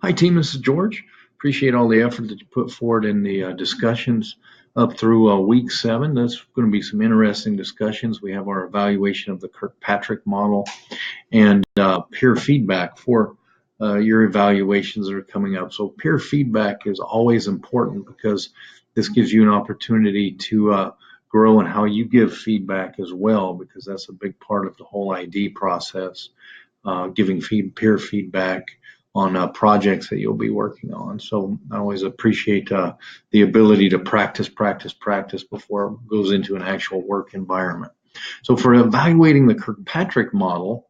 Hi, team. This is George. Appreciate all the effort that you put forward in the discussions up through week 7. That's going to be some interesting discussions. We have our evaluation of the Kirkpatrick model and peer feedback for your evaluations that are coming up. So, peer feedback is always important because this gives you an opportunity to grow in how you give feedback as well, because that's a big part of the whole ID process, giving peer feedback on projects that you'll be working on. So I always appreciate the ability to practice before it goes into an actual work environment. So for evaluating the Kirkpatrick model,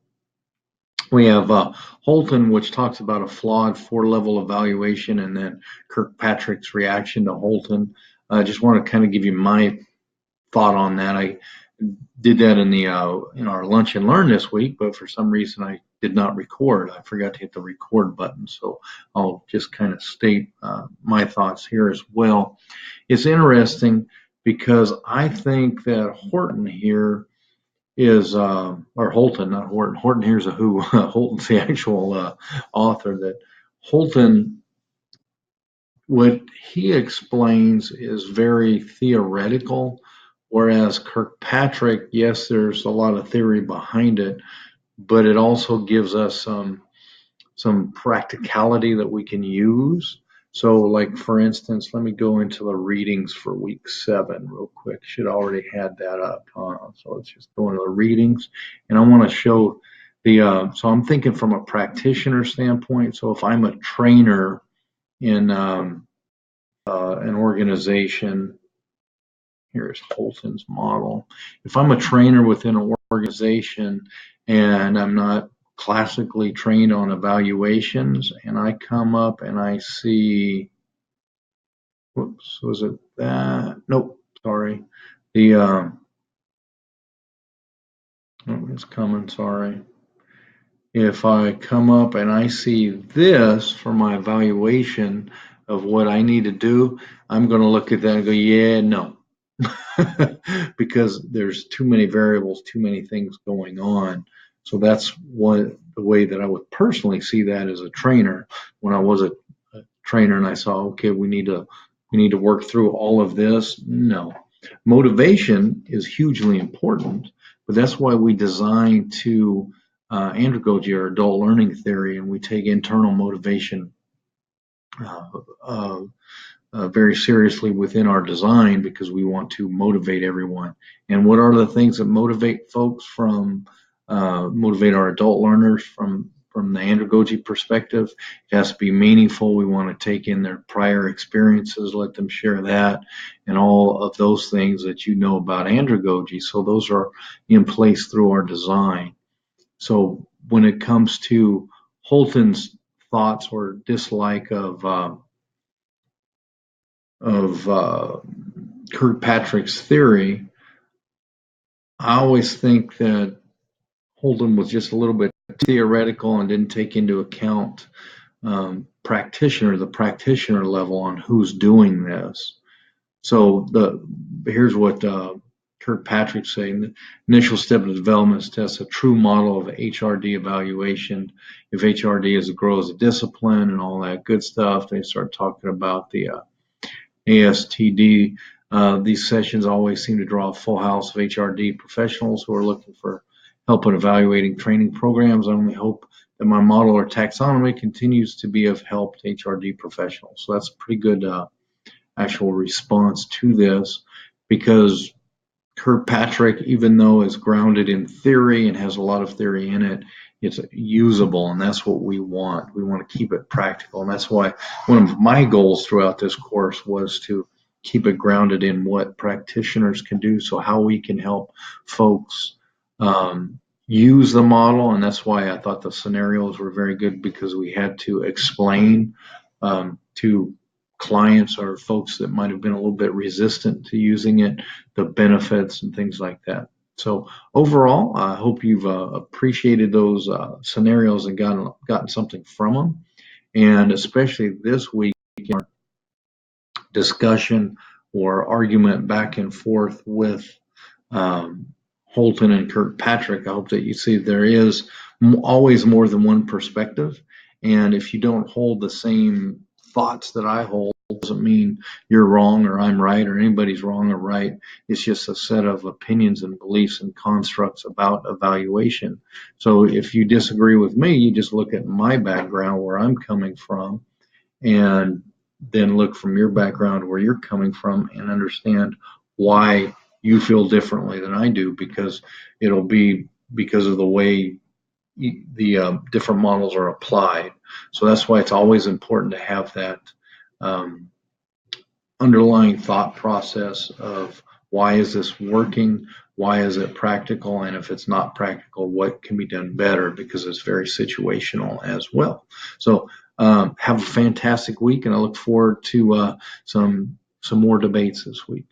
we have Holton, which talks about a flawed 4-level evaluation, and then Kirkpatrick's reaction to Holton. I just want to kind of give you my thought on that. I did that in our lunch and learn this week, but for some reason I did not record. I forgot to hit the record button, so I'll just kind of state my thoughts here as well. It's interesting because I think that Horton here is, or Holton, not Horton. Horton here's a who. Holton's the actual author. That Holton, what he explains is very theoretical, whereas Kirkpatrick, yes, there's a lot of theory behind it, but it also gives us some practicality that we can use. So, like for instance, let me go into the readings for week 7 real quick. Should already had that up. So let's just go into the readings, and I want to show the. So I'm thinking from a practitioner standpoint. So if I'm a trainer in an organization, here's Holton's model. If I'm a trainer within an organization and I'm not classically trained on evaluations, and I come up and I see, whoops, was it that? Nope, sorry. Oh, it's coming, sorry. If I come up and I see this for my evaluation of what I need to do, I'm going to look at that and go, yeah, no. Because there's too many variables, too many things going on. So that's the way that I would personally see that as a trainer. When I was a trainer and I saw, okay, we need to work through all of this. No, motivation is hugely important, but that's why we design to andragogy, or adult learning theory, and we take internal motivation very seriously within our design, because we want to motivate everyone. And what are the things that motivate folks motivate our adult learners from the andragogy perspective? It has to be meaningful. We want to take in their prior experiences, let them share that, and all of those things that you know about andragogy. So those are in place through our design. So when it comes to Holton's thoughts or dislike of Kirkpatrick's theory, I always think that Holton was just a little bit theoretical and didn't take into account the practitioner level on who's doing this. So here's what Kirkpatrick's saying. The initial step of development is to test a true model of HRD evaluation. If HRD is to grow as a discipline and all that good stuff, they start talking about the ASTD. These sessions always seem to draw a full house of HRD professionals who are looking for help in evaluating training programs. I only hope that my model or taxonomy continues to be of help to HRD professionals. So that's a pretty good actual response to this, because Kirkpatrick, even though it's grounded in theory and has a lot of theory in it, it's usable, and that's what we want. We want to keep it practical, and that's why one of my goals throughout this course was to keep it grounded in what practitioners can do, so how we can help folks use the model. And that's why I thought the scenarios were very good, because we had to explain to clients or folks that might have been a little bit resistant to using it, the benefits and things like that. So overall, I hope you've appreciated those scenarios and gotten something from them. And especially this week, in our discussion or argument back and forth with Holton and Kirkpatrick, I hope that you see there is always more than one perspective, And if you don't hold the same thoughts that I hold, doesn't mean you're wrong or I'm right or anybody's wrong or right. It's just a set of opinions and beliefs and constructs about evaluation. So if you disagree with me, you just look at my background, where I'm coming from, and then look from your background where you're coming from and understand why you feel differently than I do, because it'll be because of the way the different models are applied. So that's why it's always important to have that um, underlying thought process of why is this working? Why is it practical? And if it's not practical, what can be done better? Because it's very situational as well. So have a fantastic week, and I look forward to some more debates this week.